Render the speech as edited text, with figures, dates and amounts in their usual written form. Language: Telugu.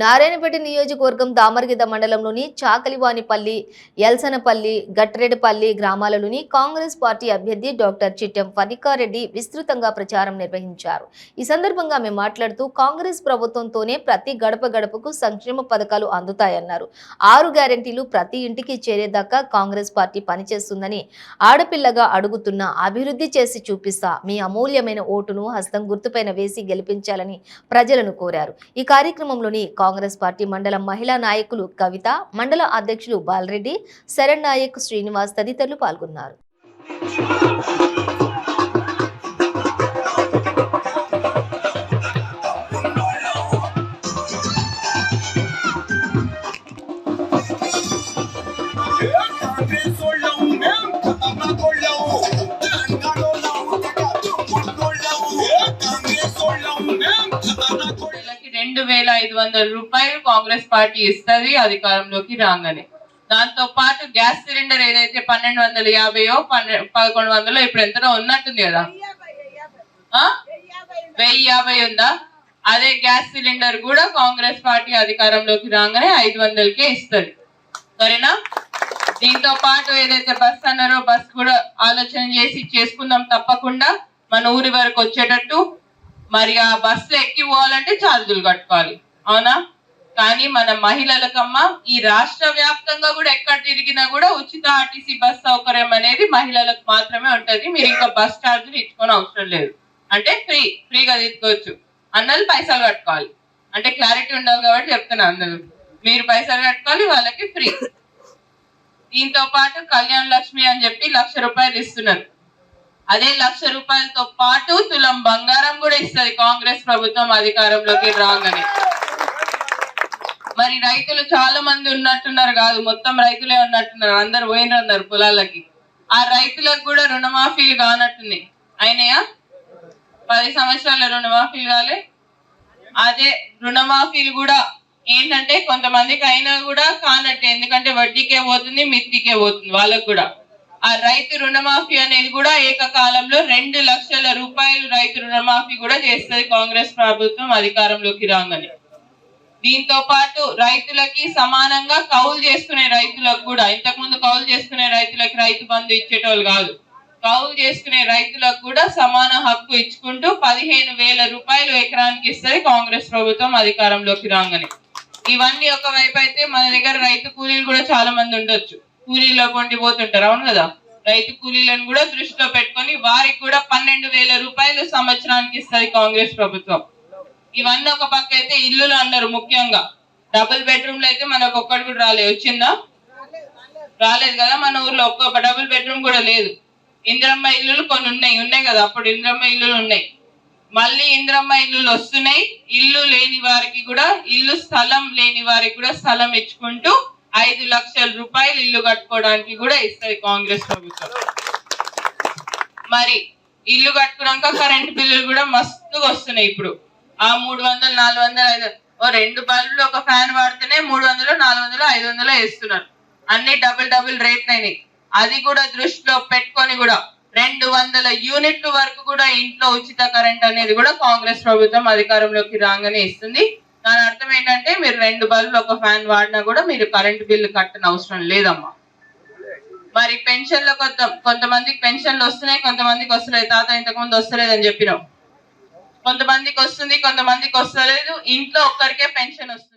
నారాయణపేట నియోజకవర్గం దామరగిద్ద మండలంలోని చాకలివానిపల్లి, ఎల్సనపల్లి, గట్రెడ్డిపల్లి గ్రామాలలోని కాంగ్రెస్ పార్టీ అభ్యర్థి డాక్టర్ చిట్టెం ఫణికారెడ్డి విస్తృతంగా ప్రచారం నిర్వహించారు. ఈ సందర్భంగా ఆమె మాట్లాడుతూ కాంగ్రెస్ ప్రభుత్వంతోనే ప్రతి గడప గడపకు సంక్షేమ పథకాలు అందుతాయన్నారు. 6 గ్యారెంటీలు ప్రతి ఇంటికి చేరేదాకా కాంగ్రెస్ పార్టీ పనిచేస్తుందని, ఆడపిల్లగా అడుగుతున్న అభివృద్ధి చేసి చూపిస్తా, మీ అమూల్యమైన ఓటును హస్తం గుర్తుపైన వేసి గెలిపించాలని ప్రజలను కోరారు. ఈ కార్యక్రమంలోని కాంగ్రెస్ పార్టీ మండల మహిళా నాయకులు కవిత, మండల అధ్యక్షులు బాలరెడ్డి, శరణ్ నాయక్, శ్రీనివాస్ తదితరులు పాల్గొన్నారు. రూపాయలు కాంగ్రెస్ పార్టీ ఇస్తుంది అధికారంలోకి రాగానే. దాంతో పాటు గ్యాస్ సిలిండర్ ఏదైతే 1250 ఇప్పుడు ఎంతనో ఉన్నట్టుంది కదా, 1050 ఉందా? అదే గ్యాస్ సిలిండర్ కూడా కాంగ్రెస్ పార్టీ అధికారంలోకి రాగానే 500కే ఇస్తుంది. సరేనా? దీంతో పాటు ఏదైతే బస్ అన్నారో బస్ కూడా ఆలోచన చేసి చేసుకుందాం తప్పకుండా. మన ఊరి వరకు వచ్చేటట్టు మరి ఆ బస్సులో ఎక్కి పోవాలంటే ఛార్జీలు కట్టుకోవాలి, అవునా? కానీ మన మహిళలకమ్మా ఈ రాష్ట్ర వ్యాప్తంగా కూడా ఎక్కడ తిరిగినా కూడా ఉచిత ఆర్టీసీ బస్ సౌకర్యం అనేది మహిళలకు మాత్రమే ఉంటది. మీరు ఇంకా బస్ ఛార్జీలు ఇచ్చుకోని అవసరం లేదు. అంటే ఫ్రీగా తీసుకోవచ్చు. అందరూ పైసలు కట్టుకోవాలి. అంటే క్లారిటీ ఉండాలి కాబట్టి చెప్తున్నా, అందరూ మీరు పైసలు కట్టుకోవాలి, వాళ్ళకి ఫ్రీ. దీంతో పాటు కళ్యాణ లక్ష్మి అని చెప్పి 1,00,000 రూపాయలు ఇస్తున్నారు. అదే 1,00,000 రూపాయలతో పాటు తులం బంగారం కూడా ఇస్తుంది కాంగ్రెస్ ప్రభుత్వం అధికారంలోకి రాగానే. మరి రైతులు చాలా మంది ఉన్నట్టున్నారు కాదు, మొత్తం రైతులే ఉన్నట్టున్నారు, అందరు పోయినన్నారు పొలాలకి. ఆ రైతులకు కూడా రుణమాఫీలు కానట్టుంది. అయినాయా? 10 సంవత్సరాల రుణమాఫీలు కాలే. అదే రుణమాఫీలు కూడా ఏంటంటే కొంతమందికి అయినా కూడా కానట్టే, ఎందుకంటే వడ్డీకే పోతుంది, మిత్తికే పోతుంది వాళ్ళకు కూడా. ఆ రైతు రుణమాఫీ అనేది కూడా ఏకకాలంలో 2 లక్షల రూపాయలు రైతు రుణమాఫీ కూడా చేస్తుంది కాంగ్రెస్ ప్రభుత్వం అధికారంలోకి రాగానే. దీంతో పాటు రైతులకి సమానంగా కౌలు చేసుకునే రైతులకు కూడా, ఇంతకుముందు కౌలు చేసుకునే రైతులకి రైతు బంధు ఇచ్చేటోళ్ళు కాదు, కౌలు చేసుకునే రైతులకు కూడా సమాన హక్కు ఇచ్చుకుంటూ 15,000 రూపాయలు ఎకరానికి ఇస్తుంది కాంగ్రెస్ ప్రభుత్వం అధికారంలోకి రాగానే. ఇవన్నీ ఒకవైపు అయితే మన దగ్గర రైతు కూలీలు కూడా చాలా మంది ఉండొచ్చు, కూలీలో పోతుంటారు, అవును కదా? రైతు కూలీలను కూడా దృష్టిలో పెట్టుకొని వారికి కూడా 12,000 రూపాయలు సంవత్సరానికి ఇస్తుంది కాంగ్రెస్ ప్రభుత్వం. ఇవన్నీ ఒక పక్క అయితే ఇల్లులు అన్నారు, ముఖ్యంగా డబుల్ బెడ్రూమ్లు అయితే మనకు ఒక్కటి కూడా వచ్చిందా? రాలేదు కదా. మన ఊర్లో ఒక్క డబుల్ బెడ్రూమ్ కూడా లేదు. ఇందిరమ్మ ఇల్లులు కొన్ని ఉన్నాయి కదా, అప్పుడు ఇందిరమ్మ ఇల్లులు ఉన్నాయి, మళ్ళీ ఇందిరమ్మ ఇల్లులు వస్తున్నాయి. ఇల్లు లేని వారికి కూడా, ఇల్లు స్థలం లేని వారికి కూడా స్థలం ఇచ్చుకుంటూ 5 లక్షల రూపాయలు ఇల్లు కట్టుకోవడానికి కూడా ఇస్తుంది కాంగ్రెస్ ప్రభుత్వం. మరి ఇల్లు కట్టుకున్నాక కరెంట్ బిల్లులు కూడా మస్తుగా వస్తున్నాయి. ఇప్పుడు ఆ 300, 400, 500 2 బల్బులు ఒక ఫ్యాన్ వాడితేనే 300, 400, 500 వేస్తున్నారు. అన్ని డబుల్ రేట్ అయినాయి. అది కూడా దృష్టిలో పెట్టుకొని కూడా 200 యూనిట్ల వరకు కూడా ఇంట్లో ఉచిత కరెంట్ అనేది కూడా కాంగ్రెస్ ప్రభుత్వం అధికారంలోకి రాగానే ఇస్తుంది. దాని అర్థం ఏంటంటే మీరు 2 బల్బులు ఒక ఫ్యాన్ వాడినా కూడా మీరు కరెంట్ బిల్లు కట్టని అవసరం లేదమ్మా. మరి పెన్షన్లు కొంతమందికి పెన్షన్లు వస్తున్నాయి, కొంతమందికి వస్తలేదు. తాత ఇంతకుముందు వస్తలేదని చెప్పినాం. కొంతమందికి వస్తుంది, కొంతమందికి వస్తలేదు. ఇంట్లో ఒక్కరికే పెన్షన్ వస్తుంది.